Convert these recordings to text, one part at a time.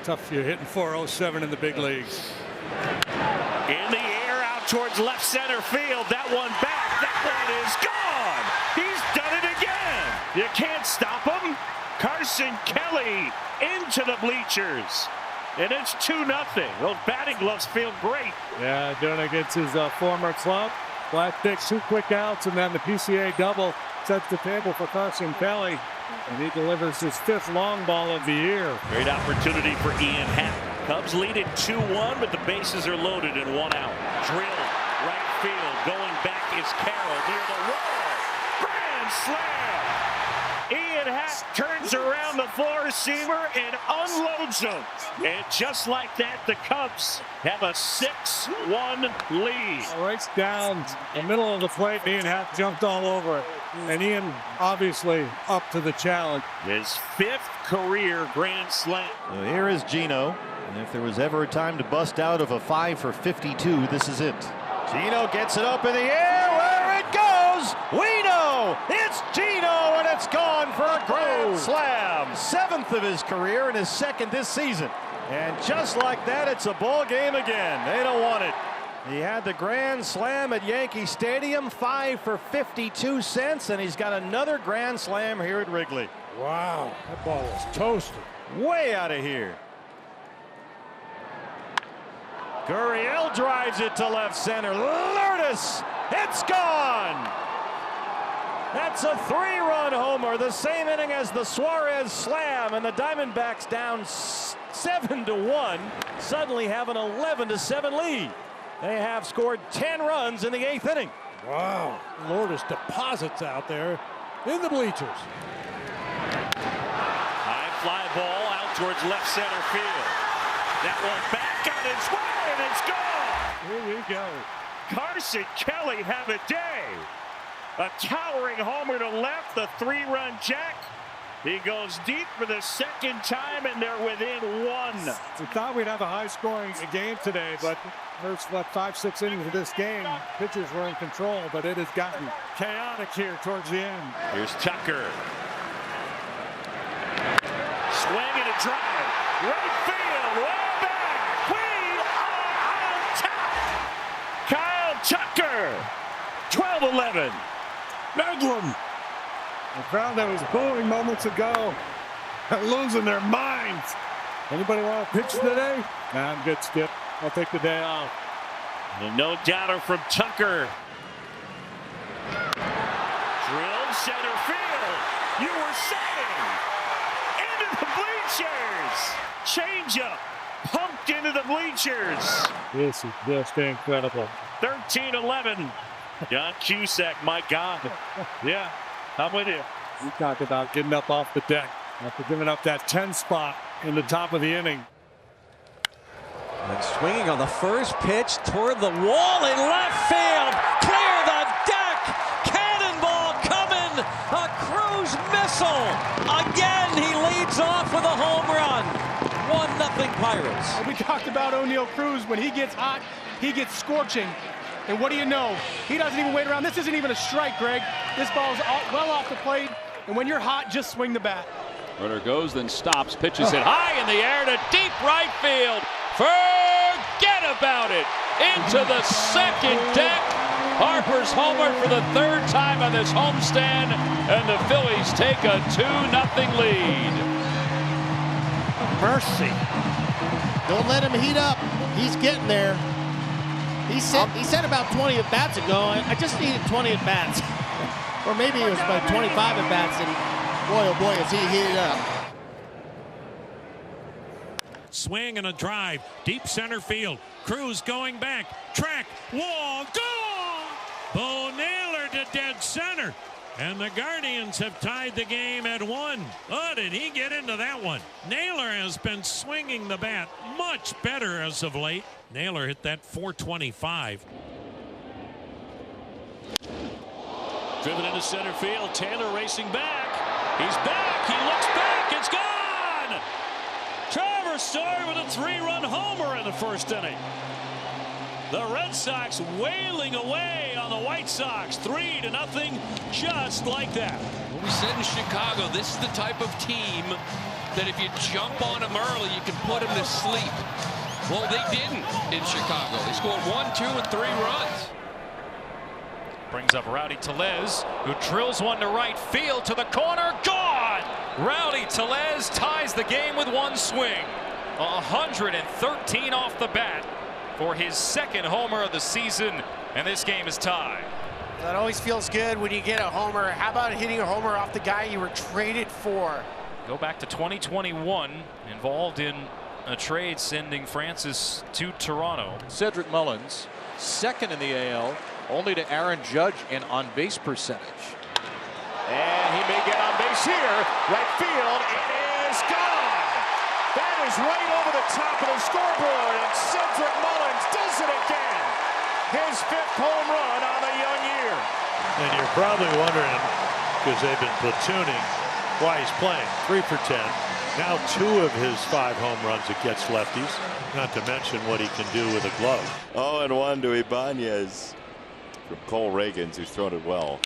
tough if you're hitting .407 in the big leagues. In the air out towards left center field. That one back. That one is gone. He's done it again. You can't stop him. Carson Kelly into the bleachers. And it's 2-0. Those batting gloves feel great. Yeah, doing it against his former club. Black takes 2 quick outs, and then the PCA double sets the table for Carson Kelly. And he delivers his 5th long ball of the year. Great opportunity for Ian Happ. Cubs lead it 2-1, but the bases are loaded and 1 out. Drill, right field. Going back is Carroll near the wall. Grand slam. Ian Happ turns around the four-seamer and unloads him. And just like that, the Cubs have a 6-1 lead. Right down the middle of the plate, Ian Happ jumped all over it. And Ian obviously up to the challenge. His 5th career grand slam. So here is Gino. And if there was ever a time to bust out of a 5 for 52, this is it. Gino gets it up in the air. Where it goes, we know it's Gino, and it's gone for a grand slam. 7th of his career and his 2nd this season. And just like that, it's a ball game again. They don't want it. He had the grand slam at Yankee Stadium, 5 for 52 cents, and he's got another grand slam here at Wrigley. Wow, that ball was toasted. Way out of here. Gurriel drives it to left center. Lourdes, it's gone. That's a 3-run homer, the same inning as the Suarez slam, and the Diamondbacks down 7-1, suddenly have an 11-7 lead. They have scored 10 runs in the 8th inning. Wow, Lourdes deposits out there in the bleachers. High fly ball out towards left center field. That one back on its way, and it's gone. Here we go. Carson Kelly have a day. A towering homer to left, the 3-run jack. He goes deep for the 2nd time, and they're within 1. We thought we'd have a high-scoring game today, but first 5-6 innings of this game, pitchers were in control, but it has gotten chaotic here towards the end. Here's Tucker. Swing and a drive. Right field, way back. We are on top. Kyle Tucker, 12-11. Bedlam. The crowd that was booing moments ago are losing their minds. Anybody want to pitch today? Nah, I'm good, Skip. I'll take the day off. And no doubter from Tucker. Drilled center field. You were saying. Into the bleachers. Changeup. Pumped into the bleachers. This is just incredible. 13-11. John Cusack, my God. Yeah, I'm with you. You talk about getting up off the deck after giving up that 10 spot in the top of the inning. And swinging on the first pitch toward the wall in left field. Clear the deck. Cannonball coming. A Cruz missile. Again, he leads off with a home run. 1-0 Pirates. We talked about O'Neal Cruz. When he gets hot, he gets scorching. And what do you know? He doesn't even wait around. This isn't even a strike, Greg. This ball's well off the plate. And when you're hot, just swing the bat. Runner goes, then stops, pitches it high in the air to deep right field. Forget about it. Into the 2nd deck. Harper's homer for the 3rd time on this homestand. And the Phillies take a 2-0 lead. Mercy. Don't let him heat up. He's getting there. He said about 20 at-bats ago, I just needed 20 at-bats. Or maybe it was about 25 at-bats, and boy, oh boy, is he heated up. Swing and a drive, deep center field. Cruz going back, track, wall, goal! Bo Naylor to dead center. And the Guardians have tied the game at 1. Oh, did he get into that one? Naylor has been swinging the bat much better as of late. Naylor hit that .425. Driven into center field. Taylor racing back. He's back. He looks back. It's gone. Trevor Story with a 3-run homer in the 1st inning. The Red Sox wailing away on the White Sox, 3-0, just like that. Well, we said in Chicago, this is the type of team that if you jump on him early, you can put him to sleep. Well, they didn't in Chicago. They scored 1, 2, and 3 runs. Brings up Rowdy Tellez, who drills one to right field to the corner. Gone! Rowdy Tellez ties the game with one swing. 113 off the bat for his second homer of the season, and this game is tied. That always feels good when you get a homer. How about hitting a homer off the guy you were traded for? Go back to 2021, involved in a trade sending Francis to Toronto. Cedric Mullins, second in the AL, only to Aaron Judge in on-base percentage. And he may get on base here. Right field, it is gone. That is right over the top of the scoreboard, and Cedric Mullins does it again. His 5th home run on the young year. And you're probably wondering, because they've been platooning, why he's playing 3 for 10. Now 2 of his 5 home runs against lefties, not to mention what he can do with a glove. 0-1 to Ibanez from Cole Reagans, who's thrown it well.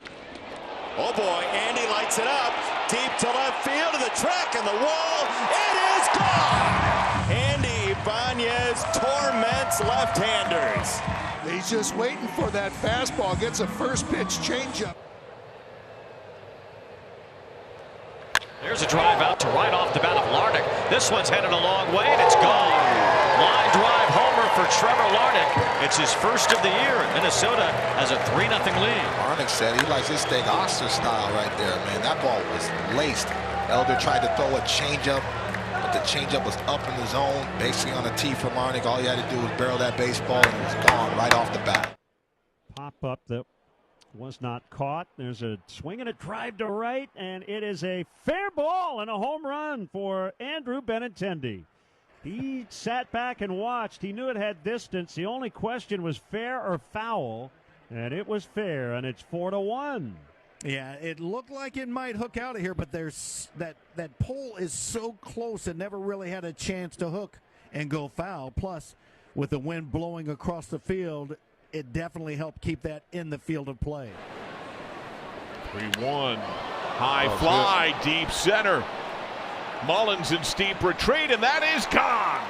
Oh boy, Andy lights it up. Deep to left field to the track and the wall. It is gone! Andy Ibanez torments left-handers. He's just waiting for that fastball. Gets a first pitch changeup. There's a drive out to right off the bat of Larnach. This one's headed a long way, and it's gone. Line drive homer for Trevor Larnach. It's his first of the year. Minnesota has a 3-0 lead. Larnach said he likes his Steg Oster style right there, man. That ball was laced. Elder tried to throw a changeup, but the changeup was up in the zone, basically on a tee for Larnach. All he had to do was barrel that baseball, and it was gone right off the bat. Pop up that was not caught. There's a swing and a drive to right, and it is a fair ball and a home run for Andrew Benintendi. He sat back and watched. He knew it had distance. The only question was fair or foul, and it was fair, and it's 4-1. Yeah, it looked like it might hook out of here, but there's that pole is so close it never really had a chance to hook and go foul. Plus, with the wind blowing across the field, it definitely helped keep that in the field of play. 3-1. High fly, deep center. Mullins in steep retreat, and that is gone.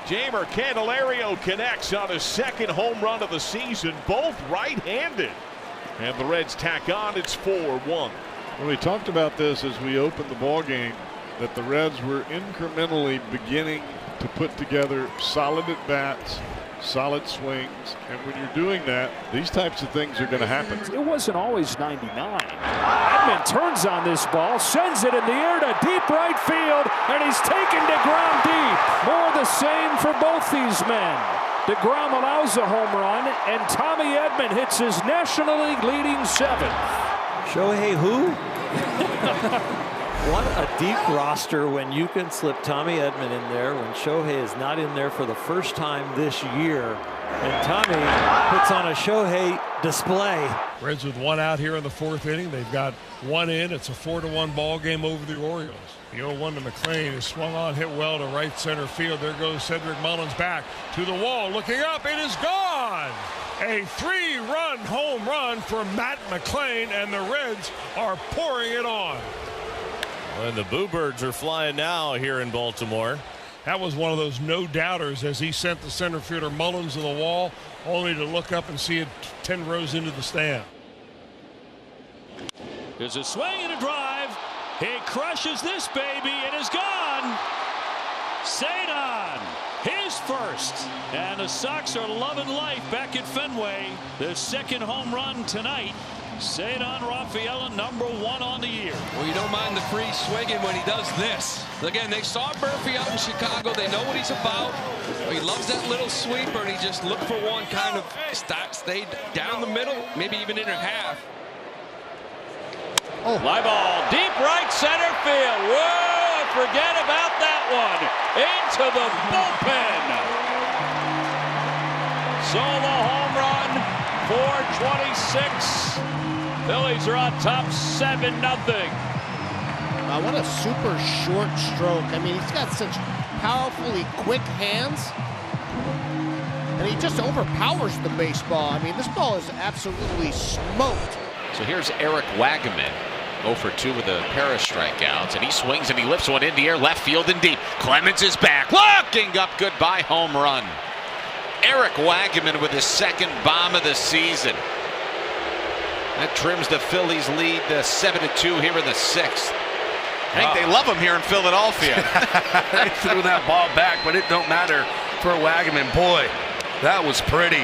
Jeimer Candelario connects on his second home run of the season, both right-handed. And the Reds tack on. It's 4-1. Well, we talked about this as we opened the ball game, that the Reds were incrementally beginning to put together solid at-bats, solid swings, and when you're doing that, these types of things are going to happen. It wasn't always 99. Edman turns on this ball, sends it in the air to deep right field, and he's taken DeGrom deep. More the same for both these men. DeGrom allows a home run, and Tommy Edman hits his National League leading 7th. Shohei who? What a deep roster when you can slip Tommy Edman in there when Shohei is not in there for the first time this year. And Tommy puts on a Shohei display. Reds with 1 out here in the 4th inning. They've got 1 in. It's a 4-1 ball game over the Orioles. The 0-1 to McLean is swung on, hit well to right center field. There goes Cedric Mullins back to the wall. Looking up, it is gone. A 3-run home run for Matt McLean, and the Reds are pouring it on. And the Boo Birds are flying now here in Baltimore. That was one of those no-doubters as he sent the center fielder Mullins to the wall, only to look up and see it 10 rows into the stand. There's a swing and a drive. He crushes this baby. It is gone. Cedon, his first. And the Sox are loving life back at Fenway. Their second home run tonight. Cedon Rafaela, #1 on the year. Well, you don't mind the free swinging when he does this. Again, they saw Murphy out in Chicago. They know what he's about. He loves that little sweeper, and he just looked for one, kind of stayed down the middle, maybe even in half. Oh. Fly ball, deep right center field. Whoa, forget about that one. Into the bullpen. Solo home run, 426. Phillies are on top 7-0. What a super short stroke. I mean, he's got such powerfully quick hands. And he just overpowers the baseball. I mean, this ball is absolutely smoked. So here's Eric Wagaman. 0 for 2 with a pair of strikeouts, and he swings and he lifts one in the air, left field and deep. Clemens is back, looking up, goodbye home run. Eric Wagaman with his second bomb of the season. That trims the Phillies' lead to 7-2 here in the 6th. I think they love him here in Philadelphia. They threw that ball back, but it don't matter for Wagaman. Boy, that was pretty.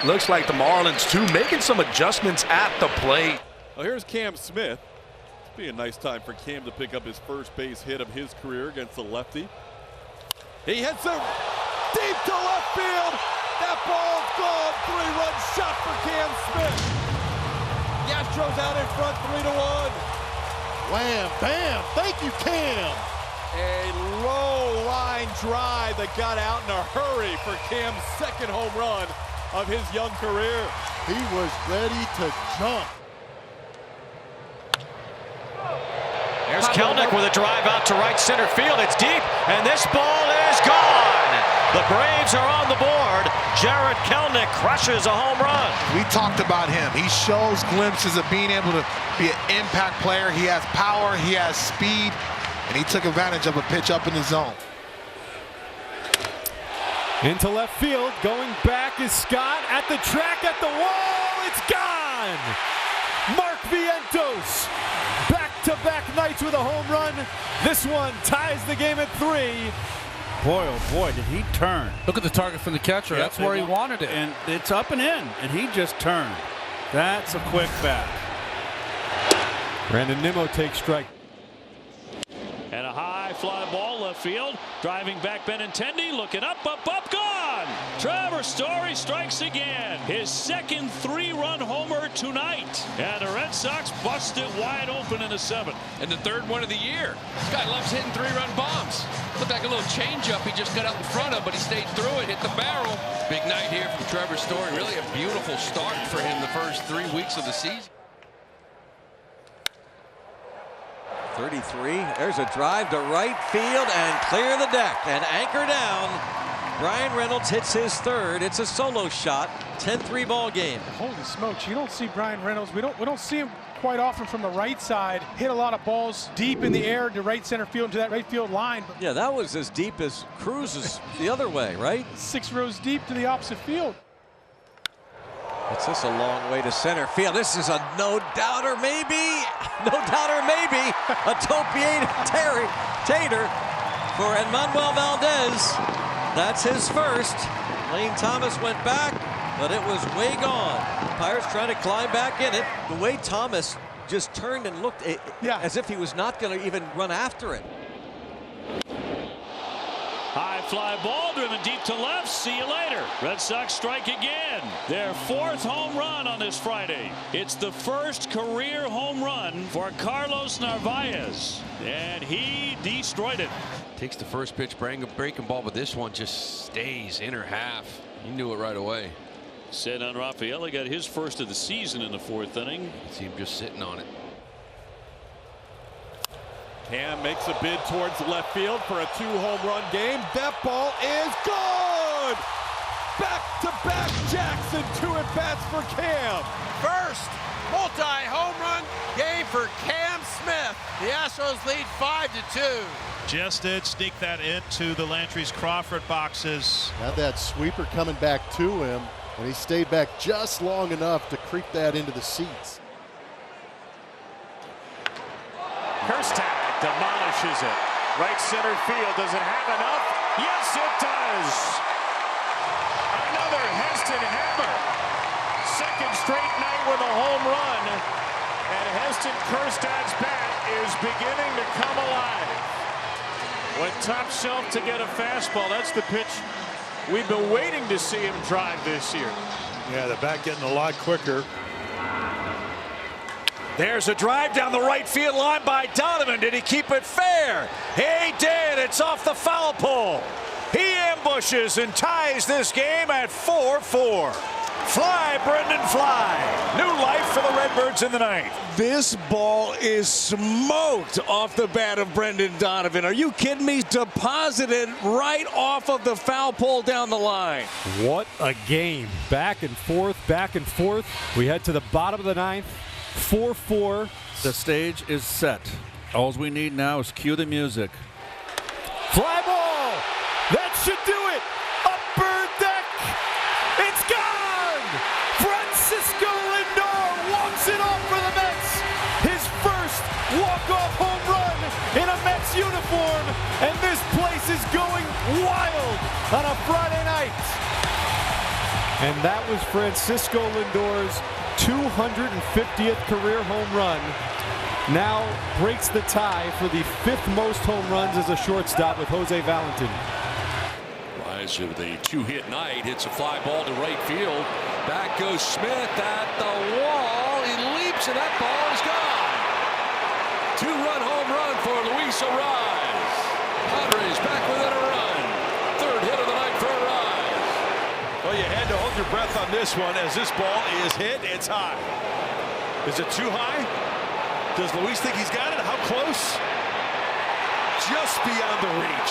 Looks like the Marlins, too, making some adjustments at the plate. Well, here's Cam Smith. It'd be a nice time for Cam to pick up his first base hit of his career against the lefty. He hits him deep to left field. That ball's gone. 3-run shot for Cam Smith. Astros out in front, 3-1. Wham, bam, thank you, Cam. A low line drive that got out in a hurry for Cam's second home run of his young career. He was ready to jump. There's Kelenic with a drive out to right center field. It's deep, and this ball is gone. The Braves are on the board. Jarred Kelenic crushes a home run. We talked about him. He shows glimpses of being able to be an impact player. He has power, he has speed, and he took advantage of a pitch up in the zone. Into left field, going back is Scott at the track, at the wall, it's gone! Mark Vientos, back-to-back nights with a home run. This one ties the game at 3. Boy, oh boy, did he turn. Look at the target from the catcher. Yep, that's where he wanted it. And it's up and in, and he just turned. That's a quick bat. Brandon Nimmo takes strike. And a high fly ball left field. Driving back Benintendi, looking up, gone! Trevor Story strikes again. His second 3-run homer tonight. And the Red Sox bust it wide open in the 7th. And the 3rd one of the year. This guy loves hitting 3-run bombs. Looked like a little changeup he just got out in front of, but he stayed through it, hit the barrel. Big night here from Trevor Story. Really a beautiful start for him the first 3 weeks of the season. 33. There's a drive to right field and clear the deck and anchor down. Brian Reynolds hits his 3rd. It's a solo shot. 10-3 ball game. Holy smokes! You don't see Brian Reynolds. We don't see him quite often from the right side. Hit a lot of balls deep in the air to right center field, into that right field line. Yeah, that was as deep as Cruz's the other way, right? 6 rows deep to the opposite field. It's just a long way to center field. This is a no-doubter, maybe. No-doubter, maybe. A Topiator Tater for Emmanuel Valdez. That's his first. Lane Thomas went back, but it was way gone. Pirates trying to climb back in it. The way Thomas just turned and looked as if he was not going to even run after it. High fly ball driven deep to left. See you later. Red Sox strike again. Their 4th home run on this Friday. It's the first career home run for Carlos Narvaez, and he destroyed it. Takes the first pitch, breaking ball, but this one just stays inner half. You knew it right away. Ceddanne Rafaela got his first of the season in the 4th inning. See him just sitting on it. Cam makes a bid towards left field for a 2-home run game. That ball is gone! Back-to-back Jackson 2 at-bats for Cam. First multi-home run game for Cam Smith. The Astros lead 5-2. Just did sneak that into the Landry's Crawford boxes. Had that sweeper coming back to him, and he stayed back just long enough to creep that into the seats. Kerstad demolishes it. Right center field. Does it have enough? Yes, it does. Another Heston hammer. Second straight night with a home run. And Heston Kerstad's bat is beginning to come alive. Went top shelf to get a fastball. That's the pitch we've been waiting to see him drive this year. Yeah, the bat getting a lot quicker. There's a drive down the right field line by Donovan. Did he keep it fair? He did. It's off the foul pole. He ambushes and ties this game at 4-4. Fly, Brendan, fly. New life for the Redbirds in the 9th. This ball is smoked off the bat of Brendan Donovan. Are you kidding me? Deposited right off of the foul pole down the line. What a game. Back and forth, back and forth. We head to the bottom of the 9th. 4-4. The stage is set. All we need now is cue the music. Fly ball! That should do it! Upper deck! It's gone! Francisco Lindor walks it off for the Mets! His first walk-off home run in a Mets uniform, and this place is going wild on a Friday night! And that was Francisco Lindor's 250th career home run. Now breaks the tie for the 5th most home runs as a shortstop with Jose Valentin. Rise of the 2-hit night, hits a fly ball to right field. Back goes Smith at the wall. He leaps and that ball is gone. 2-run home run for Luis Arraez. Padres back within a run. 3rd hit of the night for Arraez. Well, you had to hold your breath on this one as this ball is hit. It's high. Is it too high? Does Luis think he's got it? How close? Just beyond the reach.